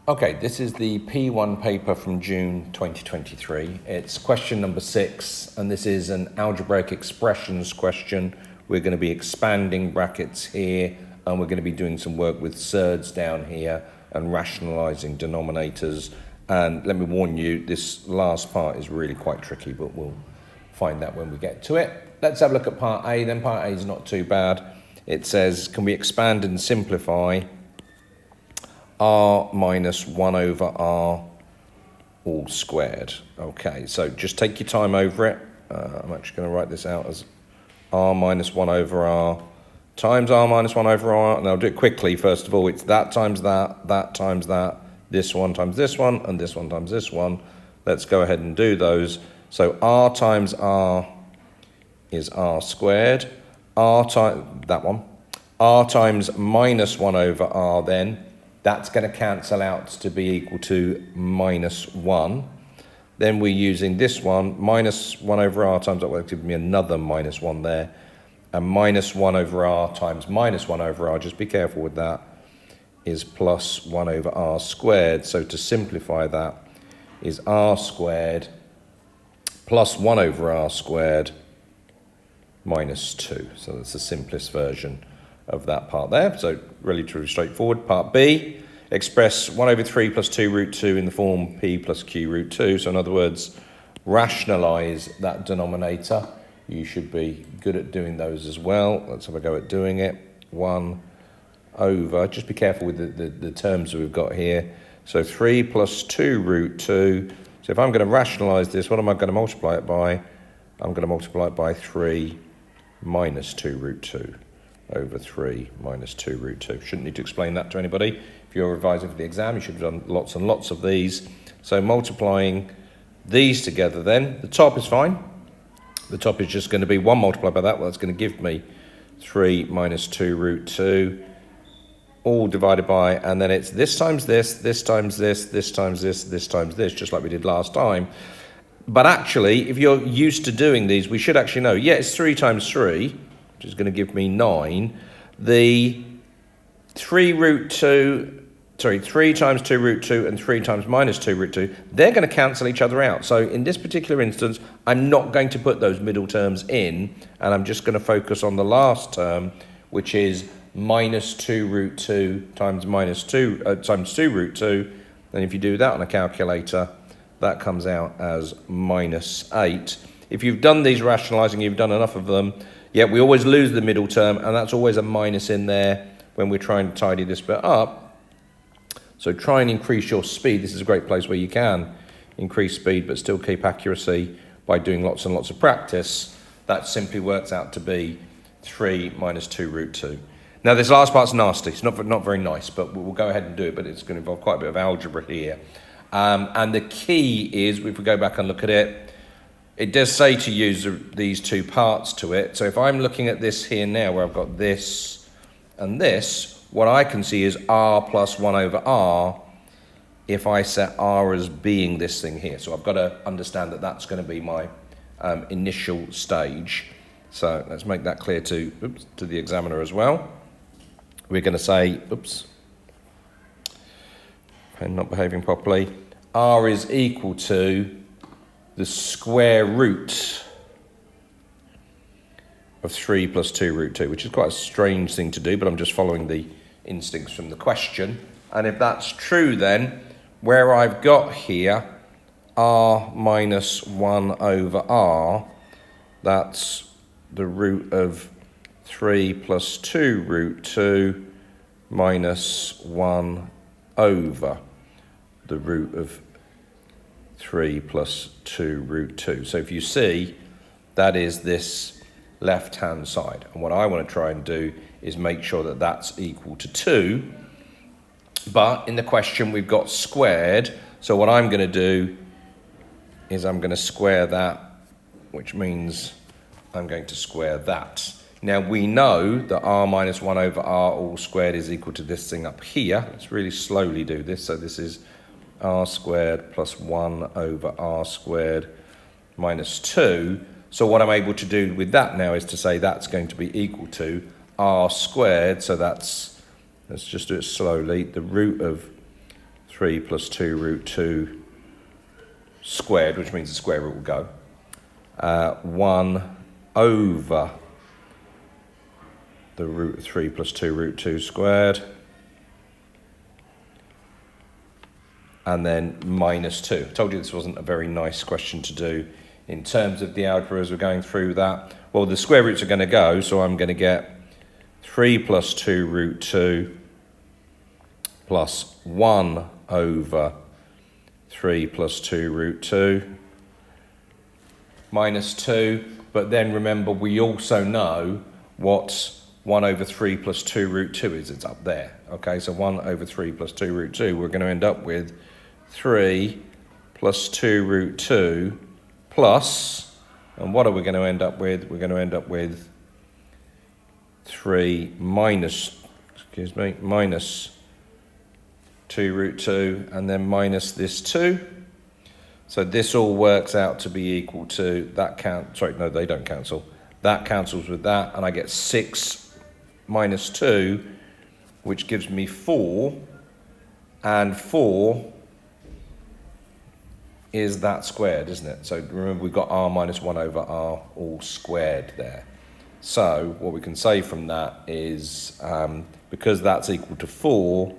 Okay, this is the P1 paper from June 2023. It's question number 6, and this is an algebraic expressions question. We're going to be expanding brackets here, and we're going to be doing some work with surds down here and rationalising denominators. And let me warn you, this last part is really quite tricky, but we'll find that when we get to it. Let's have a look at part A, then. Part A is not too bad. It says, can we expand and simplify r minus 1 over r all squared? Okay, so just take your time over it. I'm actually going to write this out as r minus 1 over r times r minus 1 over r, and I'll do it quickly. First of all, it's that times that times that, this one times this one, and this one times this one. Let's go ahead and do those. So r times r is r squared. R times minus 1 over r then, that's going to cancel out to be equal to minus 1. Then we're using this one, minus 1 over r times that will give me another minus 1 there. And minus 1 over r times minus 1 over r, just be careful with that, is plus 1 over r squared. So to simplify that is r squared plus 1 over r squared minus 2. So that's the simplest version of that part there. So relatively straightforward. Part B, express 1 over 3 plus 2 root 2 in the form p plus q root 2. So in other words, rationalise that denominator. You should be good at doing those as well. Let's have a go at doing it. 1 over, just be careful with the terms that we've got here. So 3 plus 2 root 2. So if I'm going to rationalise this, what am I going to multiply it by? I'm going to multiply it by 3 minus 2 root 2 over 3 minus 2 root 2. Shouldn't need to explain that to anybody. If you're revising for the exam, you should have done lots and lots of these. So multiplying these together then, the top is fine. The top is just going to be 1 multiplied by that. Well, that's going to give me 3 minus 2 root 2, all divided by, and then it's this times this, this times this, this times this, this times this, just like we did last time. But actually, if you're used to doing these, we should actually know, yeah, it's 3 times 3, which is going to give me 9. The 3 times 2 root 2 and 3 times minus 2 root 2, they're going to cancel each other out. So in this particular instance, I'm not going to put those middle terms in, and I'm just going to focus on the last term, which is minus 2 root 2 times minus 2 times 2 root 2. And if you do that on a calculator, that comes out as minus 8. If you've done these rationalising, you've done enough of them, yeah, we always lose the middle term, and that's always a minus in there when we're trying to tidy this bit up. So try and increase your speed. This is a great place where you can increase speed but still keep accuracy by doing lots and lots of practice. That simply works out to be 3 minus 2 root 2. Now this last part's nasty. It's not very nice, but we'll go ahead and do it, but it's going to involve quite a bit of algebra here. And the key is, if we go back and look at it, it does say to use these two parts to it. So if I'm looking at this here now, where I've got this and this, what I can see is r plus 1 over r if I set r as being this thing here. So I've got to understand that that's going to be my initial stage. So let's make that clear to the examiner as well. We're going to say, pen not behaving properly, r is equal to the square root of 3 plus 2 root 2, which is quite a strange thing to do, but I'm just following the instincts from the question. And if that's true, then where I've got here r minus 1 over r, that's the root of 3 plus 2 root 2 minus 1 over the root of 3 plus 2 root 2. So if you see, that is this left-hand side. And what I want to try and do is make sure that that's equal to 2. But in the question, we've got squared. So what I'm going to do is I'm going to square that, which means I'm going to square that. Now, we know that r minus 1 over r all squared is equal to this thing up here. Let's really slowly do this. So this is r squared plus 1 over r squared minus 2. So what I'm able to do with that now is to say that's going to be equal to r squared. So that's, let's just do it slowly, the root of 3 plus 2 root 2 squared, which means the square root will go. 1 over the root of 3 plus 2 root 2 squared. And then minus 2. I told you this wasn't a very nice question to do in terms of the algebra as we're going through that. Well, the square roots are going to go, so I'm going to get 3 plus 2 root 2 plus 1 over 3 plus 2 root 2 minus 2. But then remember, we also know what 1 over 3 plus 2 root 2 is. It's up there. Okay, so 1 over 3 plus 2 root 2, we're going to end up with 3 plus 2 root 2 plus, and what are we going to end up with? We're going to end up with 3 minus 2 root 2, and then minus this 2. So this all works out to be equal to, that sorry, no, they don't cancel. That cancels with that, and I get 6 minus 2, which gives me 4, and 4 is that squared, isn't it? So remember, we've got r minus 1 over r all squared there. So what we can say from that is, because that's equal to 4,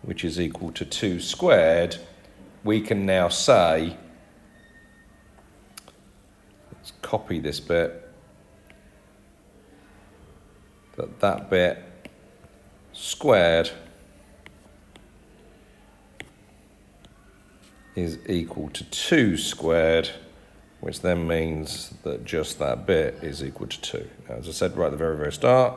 which is equal to 2 squared, we can now say, let's copy this bit, that bit squared is equal to 2 squared, which then means that just that bit is equal to 2. Now, as I said right at the very, very start,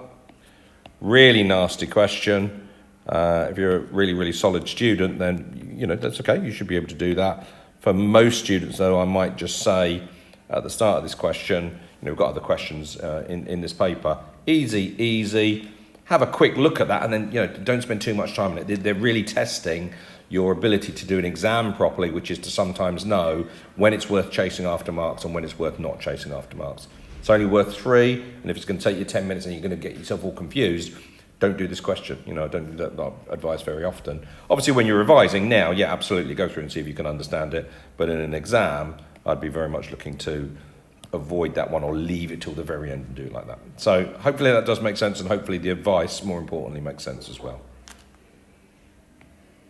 really nasty question. If you're a really, really solid student, then, you know, that's okay. You should be able to do that. For most students, though, I might just say at the start of this question, you know, we've got other questions in this paper. Easy, easy. Have a quick look at that, and then, you know, don't spend too much time on it. They're really testing your ability to do an exam properly, which is to sometimes know when it's worth chasing after marks and when it's worth not chasing after marks. It's only worth 3, and if it's going to take you 10 minutes and you're going to get yourself all confused, don't do this question. You know, don't do that advice very often. Obviously, when you're revising now, yeah, absolutely, go through and see if you can understand it. But in an exam, I'd be very much looking to avoid that one or leave it till the very end and do it like that. So hopefully that does make sense, and hopefully the advice, more importantly, makes sense as well.